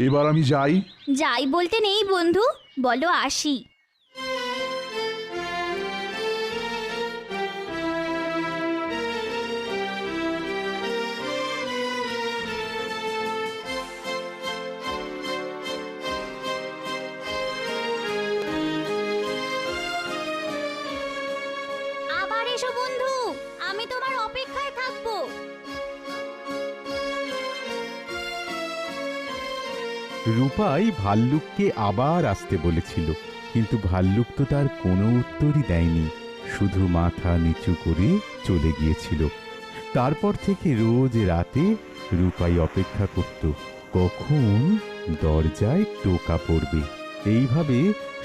এবার আমি যাই। যাই বলতে নেই বন্ধু, বলো আসি। আবার এসো বন্ধু, আমি তোমার অপেক্ষায় থাকবো। রূপাই ভাল্লুককে আবার আসতে বলেছিল, কিন্তু ভাল্লুক তো তার কোনো উত্তরই দেয়নি, শুধু মাথা নিচু করে চলে গিয়েছিল। তারপর থেকে রোজ রাতে রূপাই অপেক্ষা করত কখন দরজায় টোকা পড়বে। এইভাবে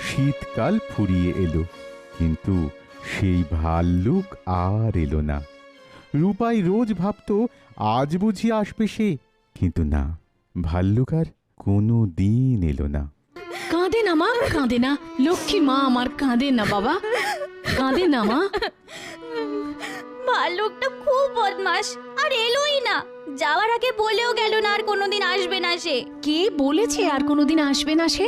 শীতকাল ফুরিয়ে এলো, কিন্তু সেই ভাল্লুক আর এলো না। রূপাই রোজ ভাবত আজ বুঝি আসবে সে, কিন্তু না, ভাল্লুক আর কোনো দিন এলো না। কাঁদে না মা, কাঁদে না, লক্ষ্মী মা আমার কাঁদে না বাবা, কাঁদে না মা। ভাল্লুকটা খুব বদমাস, আর এলোই না। যাওয়ার আগে বলেও গেল না আর কোনোদিন আসবে না সে। কে বলেছে আর কোনোদিন আসবে না সে?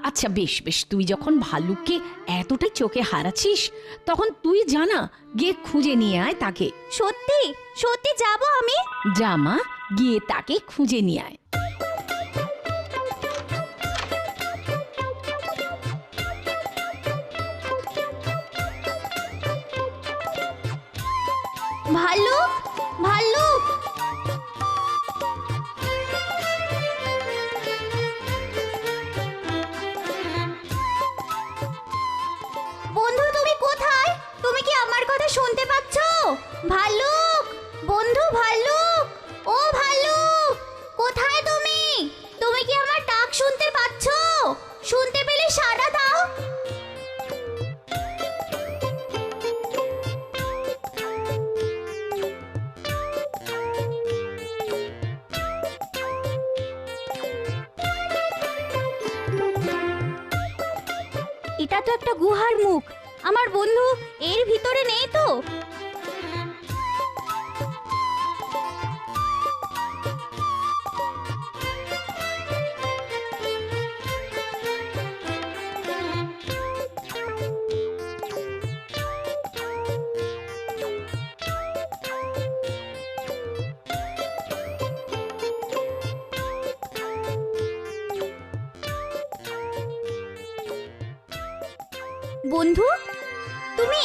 আচ্ছা বেশ বেশ, তুই যখন ভাল্লুককে এতটাই চোখে হারাচ্ছিস, তখন তুই জানা গিয়ে খুঁজে নিয়ে আয় তাকে। সত্যি সত্যি যাব আমি। যা মা, গিয়ে তাকে খুঁজে নিয়ে আয়। ভাল্লুক, ভাল্লুক, বন্ধু তুমি কোথায়? তুমি কি আমার কথা শুনতে পাচ্ছো? ভাল্লুক, বন্ধু ভাল্লুক, ও ভাল্লুক, কোথায় তুমি? তুমি কি আমার ডাক শুনতে পাচ্ছো? শুনতে পেলে সাড়া দাও। এটা তো একটা গুহার মুখ। আমার বন্ধু এর ভিতরে নেই তো? বন্ধু, তুমি